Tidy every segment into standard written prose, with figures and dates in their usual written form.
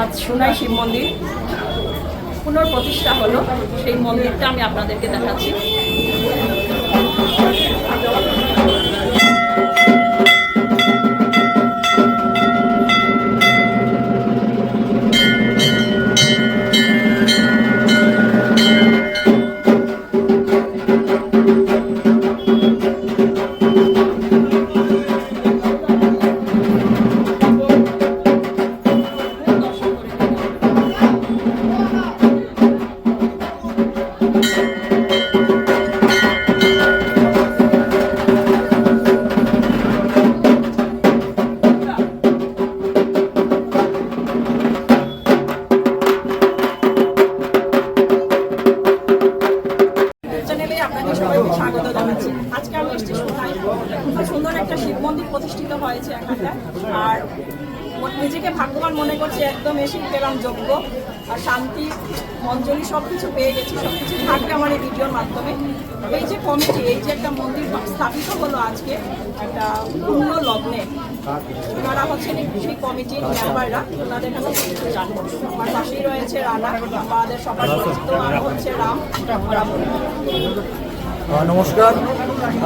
আজ সোনাই শিব মন্দির পুনঃপ্রতিষ্ঠা হলো, সেই মন্দিরটা আমি আপনাদেরকে দেখাচ্ছি। আজকে আমি এসেছি সোনাই, খুব সুন্দর একটা শিব মন্দির প্রতিষ্ঠিত হয়েছে এখানটা। আর নিজেকে ভাগ্যবান মনে করছি, একদম এসে পেলাম যোগ্য আর শান্তি মঞ্জলি সব কিছু পেয়ে গেছি। সব কিছু থাকবে আমার এই ভিডিওর মাধ্যমে। এই যে কমিটি, এই যে একটা মন্দির স্থাপিত হলো আজকে একটা পূর্ণ লগ্নে, ওনারা হচ্ছেন সেই কমিটির মেম্বাররা, ওনাদের কাছে কিছু জানবো। আমার পাশেই রয়েছে রানা, আমাদের সবার পরিচিত, আর হচ্ছে রাম। নমস্কার,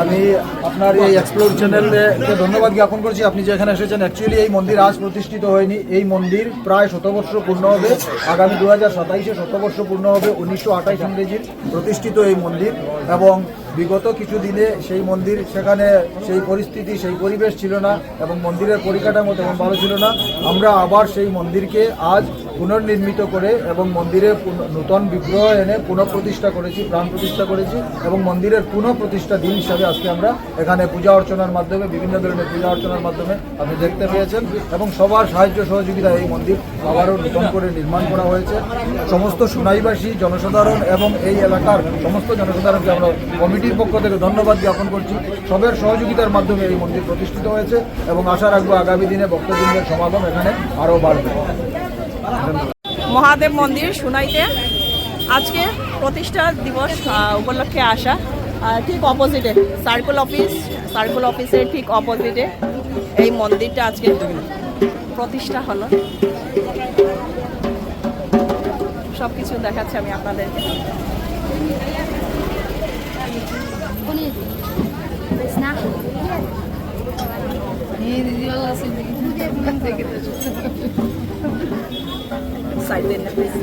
আমি আপনার এই এক্সপ্লোর চ্যানেলকে ধন্যবাদ জ্ঞাপন করছি। আপনি যে এখানে এসেছেন, অ্যাকচুয়ালি এই মন্দির আজ প্রতিষ্ঠিত হয়নি। এই মন্দির প্রায় 100 পূর্ণ হবে আগামী 2027-এ 100 পূর্ণ হবে। 1928 ইংরেজির প্রতিষ্ঠিত এই মন্দির, এবং বিগত কিছু দিনে সেই মন্দির, সেখানে সেই পরিস্থিতি, সেই পরিবেশ ছিল না, এবং মন্দিরের পরিকাঠামো তেমন ভালো ছিল না। আমরা আবার সেই মন্দিরকে আজ পুনর্নির্মিত করে এবং মন্দিরে নূতন বিগ্রহ এনে পুনঃপ্রতিষ্ঠা করেছি, প্রাণ প্রতিষ্ঠা করেছি, এবং মন্দিরের পুনঃপ্রতিষ্ঠা দিন হিসাবে আজকে আমরা এখানে পূজা অর্চনার মাধ্যমে, বিভিন্ন ধরনের পূজা অর্চনার মাধ্যমে আপনি দেখতে পেয়েছেন, এবং সবার সাহায্য সহযোগিতা এই মন্দির আবারও নূতন করে নির্মাণ করা হয়েছে। সমস্ত সোনাইবাসী জনসাধারণ এবং এই এলাকার সমস্ত জনসাধারণকে আমরা কমিটির পক্ষ থেকে ধন্যবাদ জ্ঞাপন করছি। সবের সহযোগিতার মাধ্যমে এই মন্দির প্রতিষ্ঠিত হয়েছে, এবং আশা রাখবো আগামী দিনে ভক্তবৃন্দের সমাগম এখানে আরও বাড়বে। মহাদেব মন্দির সোনাইতে আজকে প্রতিষ্ঠা দিবস উপলক্ষে আসা, ঠিক অপোজিটে সার্কেল অফিসের ঠিক অপোজিটে এই মন্দিরটা আজকে প্রতিষ্ঠা হলো। সব কিছু দেখাচ্ছি আমি আপনাদেরকে। সাইড দেন না প্লিজ,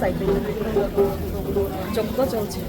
সাইড দেন। যজ্ঞ চলছে।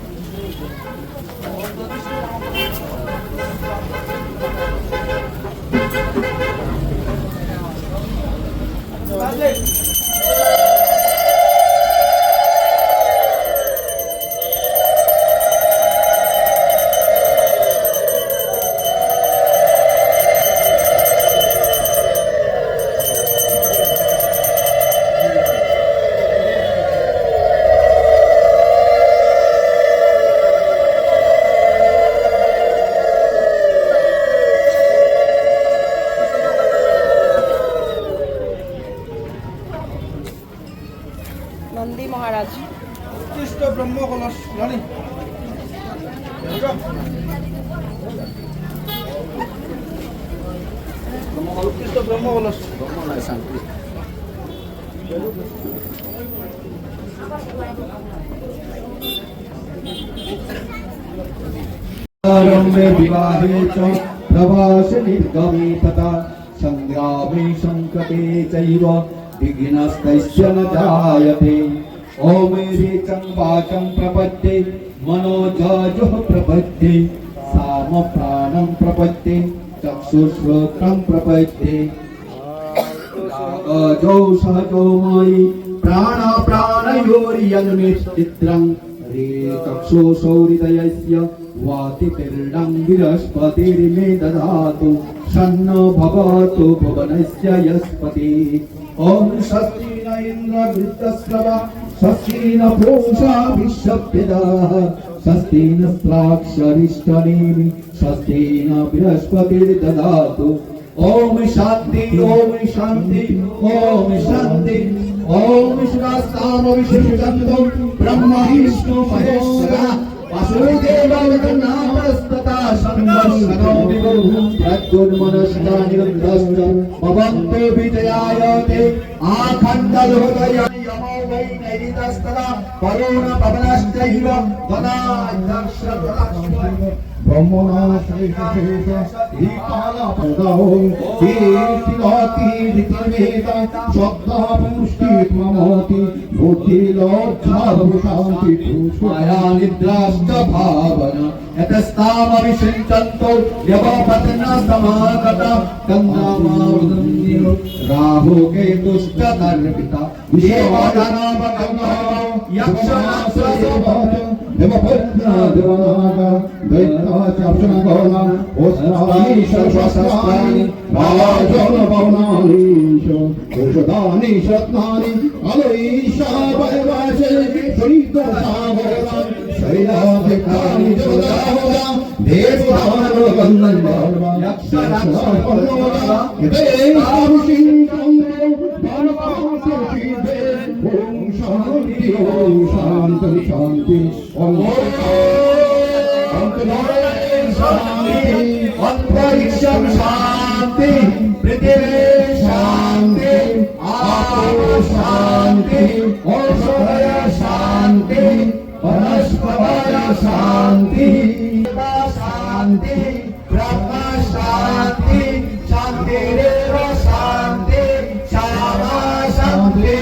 নন্দী মহারাজ উৎকৃষ্ট ব্রহ্ম কলস জানি উৎকৃষ্ট ব্রহ্ম কলস विवाहे च प्रवास निर्गमे तथा संग्रामे संकटे चैव विघ्नस्तस्य न जायते। ओम ऋचं वाचं प्रपद्ये मनोजजुः प्रपद्ये साम प्राणं प्रपद्ये चक्षुश्रोत्रं प्रपद्ये रागजौ सहजौ मयि प्राणयोर्यन्मिश्चित्रं रे चक्षुषौरितयस्य वातिपिर्णं बृहस्पतिर्मे ददातु शन्नो भवतु भुवनस्य यस्पति। ओम स्वस्ति न इन्द्रवृत्तस्रवा स्वस्ति न पूषा विश्ववेदाः स्वस्ति न स्त्राक्षरिष्टनेमि स्वस्ति न बृहस्पतिर्ददातु। ओम शांति ओम शांति ओम शांति। ओम शास्ताम विशुद्धं ब्रह्म विष्णु महेश्वरः वासुदेवस्तथा संवत्सरो प्रद्युम्नश्च निरुद्धश्च भवन्तो विजयाय ते आखण्डलोदयानि यमो वै नैरितस्तदा करुण पवनश्चैव गणाध्यक्षदलक्ष्मण ब्रह्मणा शेष हीकालपदौ कीर्तिलोकी रीतिर्वेद श्रद्धा पुष्टित्वमोति बुद्धिलोज्जाभूषान्ति माया निद्राश्च भावना यतस्तामविषिञ्चन्तो यवपतना समागता गङ्गामावृदन्यो राहु केतुश्च तर्पिता देवानामगङ्गा यक्षनासुरसोभव देवपुत्रा देवनागा दैत्याचर्षणगौला ओस्त्राणि राजोलभवनानीश औषधानि शत्नानि अलैषा वैवाचे श्रीदोषावरा शैलाभिक्तानि जगदावरा देवदानवन्दन्वा यक्षनासुरसोभव ओम शांति शांति ओम शांति अंतरिक्षम शांति पृथ्वी शांति आपो शांति औषधय शांति वनस्पतय शांति शांति ब्रह्म शांति शांतिरेव शांति क्षमा शांति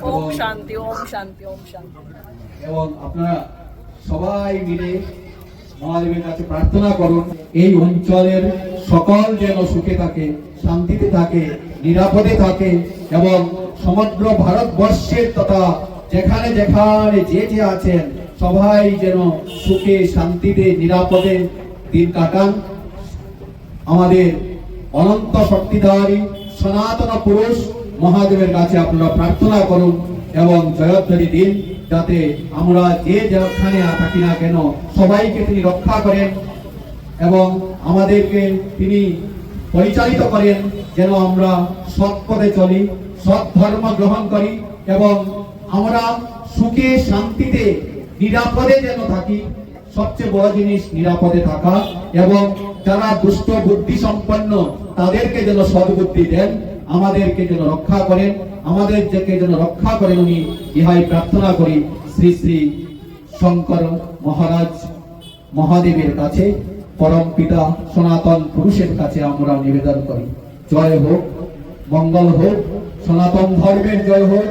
ওম শান্তি ওম শান্তি ওম শান্তি। এবং আপনারা সবাই মিলে মহাদেবের কাছে প্রার্থনা করুন এই অঞ্চলের সকল যেন সুখে থাকে, শান্তিতে থাকে, নিরাপদে থাকে এবং সমগ্র ভারতবর্ষের তথা যেখানে যেখানে যে আছেন সবাই যেন সুখে শান্তিতে নিরাপদে দিন কাটান। আমাদের অনন্ত শক্তিধারী সনাতন পুরুষ মহাদেবের কাছে আপনারা প্রার্থনা করুন এবং জয়ধ্বনি দিন যাতে আমরা যে যেখানে থাকি না কেন সবাইকে তিনি রক্ষা করেন এবং আমাদেরকে তিনি পরিচালিত করেন যেন আমরা সৎ পথে চলি, সৎ ধর্ম গ্রহণ করি এবং আমরা সুখে শান্তিতে নিরাপদে যেন থাকি। সবচেয়ে বড় জিনিস নিরাপদে থাকা এবং যারা দুষ্ট বুদ্ধি সম্পন্ন তাদেরকে যেন সদ্বুদ্ধি দেন, আমাদেরকে যেন রক্ষা করেন, আমাদেরকে যেন রক্ষা করেন উনি ইহাই প্রার্থনা করি শ্রী শ্রী শঙ্কর মহারাজ মহাদেবের কাছে, পরম পিতা সনাতন পুরুষের কাছে আমরা নিবেদন করি। জয় হোক, মঙ্গল হোক, সনাতন ধর্মের জয় হোক।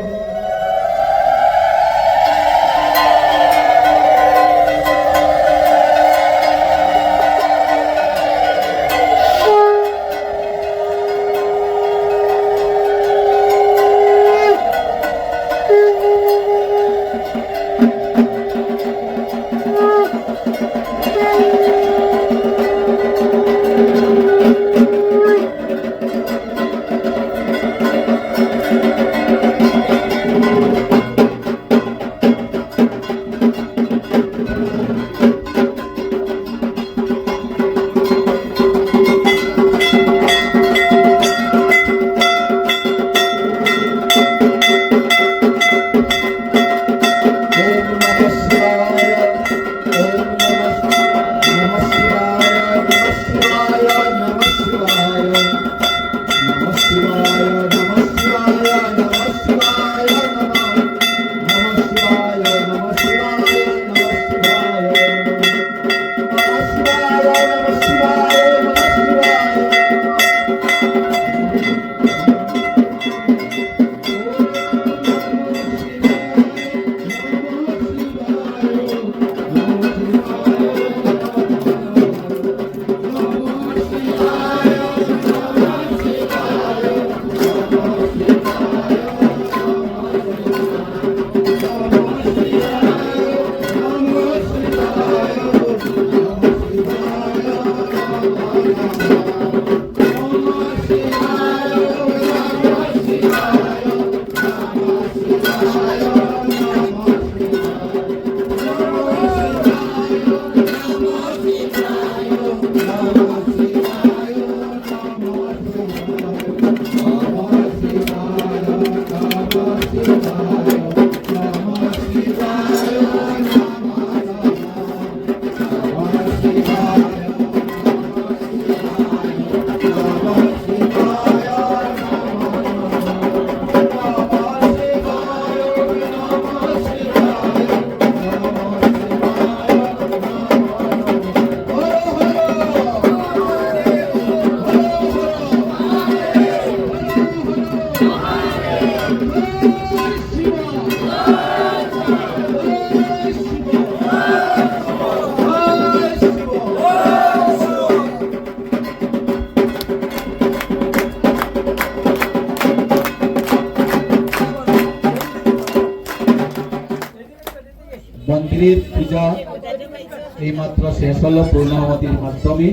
এইমাত্র শেষ হলো পূর্ণাবতীর মাধ্যমে।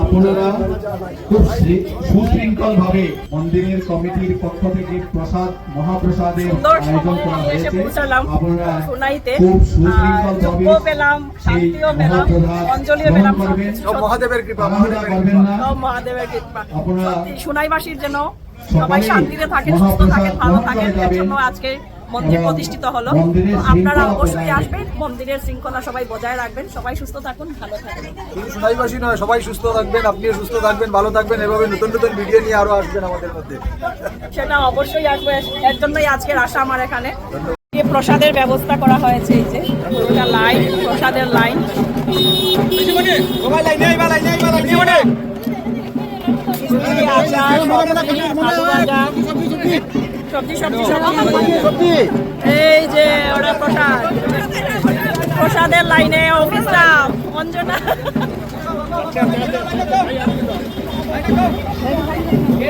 আপনারা খুব সুশৃঙ্খল ভাবে মন্দিরের কমিটির পক্ষ থেকে প্রসাদ মহাপ্রসাদের সুন্দর আয়োজন করা সময়ে এসে হয়েছে। পৌঁছালাম আপনারা সোনাইতে। খুব সুশৃঙ্খল ভাবে যোগ্য পেলাম, সেই শান্তিও পেলাম, মহাপ্রসাদ অঞ্জলিও গ্রহণ পেলাম। করবেন। সব মহাদেবের কৃপা, তাড়াহুড়া করবেন না। সব মহাদেবের কৃপা। আপনারা সত্যি সোনাইবাসীর যেন সবাই সকালেই শান্তিতে থাকেন, সুস্থ মহাপ্রসাদ থাকেন, ভালো গ্রহণ থাকেন, করে এর যাবেন। জন্য আজকে মন্দির এবং প্রতিষ্ঠিত হলো। মন্দিরের তো আপনারা শৃঙ্খলা অবশ্যই বজায় আসবেন, মন্দিরের শৃঙ্খলা সবাই বজায় রাখবেন, সবাই সুস্থ থাকুন, ভালো থাকুন। শুধু সোনাইবাসী নয়, সবাই সুস্থ থাকবেন, আপনিও সুস্থ থাকবেন, ভালো থাকবেন, এভাবে নতুন নতুন ভিডিও নিয়ে আরো আসবেন আমাদের মধ্যে। সেটা অবশ্যই আসবে, এর জন্যই আজকের আসা আমার এখানে। এই প্রসাদের ব্যবস্থা করা হয়েছে, এই যে পুরোটা লাইন, প্রসাদের লাইন। খিচুড়ি, আচার, সবজি, আলু ভাজা, সবজি সবজি সবজি। এই যে ওরা প্রসাদ, প্রসাদের লাইনে অভিশ্রাম অঞ্জনা।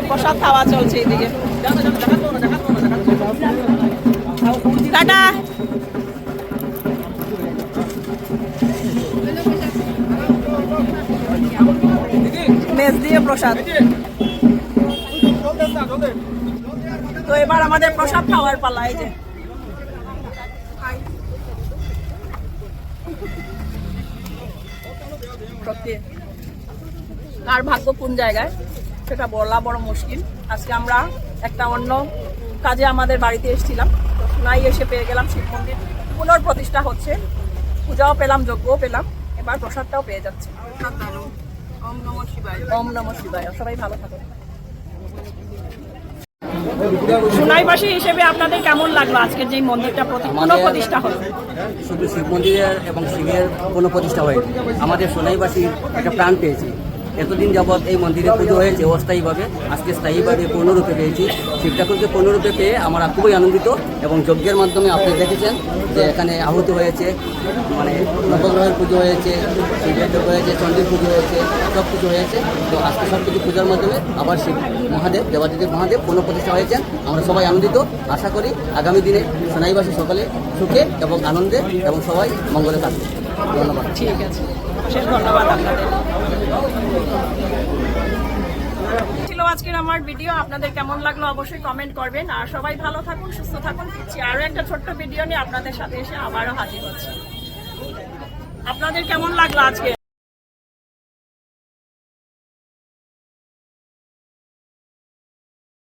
প্রসাদ খাওয়া চলছে এইদিকে। টাটা। মেজ দিয়ে প্রসাদ। তো এবার আমাদের প্রসাদ খাওয়ার পালা। এই যে সত্যি কার ভাগ্য কোন জায়গায় সেটা বলা বড় মুশকিল। আজকে আমরা একটা অন্য কাজে আমাদের বাড়িতে এসেছিলাম, তো সোনাই এসে পেয়ে গেলাম শিব মন্দির পুনর্প্রতিষ্ঠা হচ্ছে, পূজাও পেলাম, যজ্ঞও পেলাম, এবার প্রসাদটাও পেয়ে যাচ্ছে। ওম নমঃ শিবায়। ওম নমঃ শিবায়। সবাই ভালো থাকুন। সোনাইবাসী হিসেবে আপনাদের কেমন লাগলো আজকের যে মন্দিরটা পুনঃপ্রতিষ্ঠা হলো? শুধু শিব মন্দিরের এবং শিবের কোনো প্রতিষ্ঠা হয়নি, আমাদের সোনাইবাসীর একটা প্রাণ পেয়েছি। এতদিন যাবৎ এই মন্দিরে পুজো হয়েছে অস্থায়ীভাবে, আজকে স্থায়ীভাবে পূর্ণরূপে পেয়েছি। শিব ঠাকুরকে পূর্ণরূপে পেয়ে আমরা খুবই আনন্দিত। এবং যজ্ঞের মাধ্যমে আপনি দেখেছেন যে এখানে আহুতি হয়েছে, মানে নবগ্রহের পুজো হয়েছে, শিবের যজ্ঞ হয়েছে, চণ্ডীর পুজো হয়েছে, সব কিছু হয়েছে। তো আজকে সব কিছু পূজার মাধ্যমে আবার শিব মহাদেব, দেবাদিদেব মহাদেব পুনঃপ্রতিষ্ঠা হয়েছেন। আমরা সবাই আনন্দিত। আশা করি আগামী দিনে সোনাইবাসী সকলে সুখে এবং আনন্দে এবং সবাই মঙ্গলে থাকবে। ধন্যবাদ। ঠিক আছে, অশেষ ধন্যবাদ আপনাদের। ছিল আজকের আমার ভিডিও, আপনাদের কেমন লাগলো অবশ্যই কমেন্ট করবেন। আর সবাই ভালো থাকুন, সুস্থ থাকুন। ফিরছি আরো একটা ছোট্ট ভিডিও নিয়ে আপনাদের সাথে এসে আবারও হাজির হচ্ছে। আপনাদের কেমন লাগলো আজকে?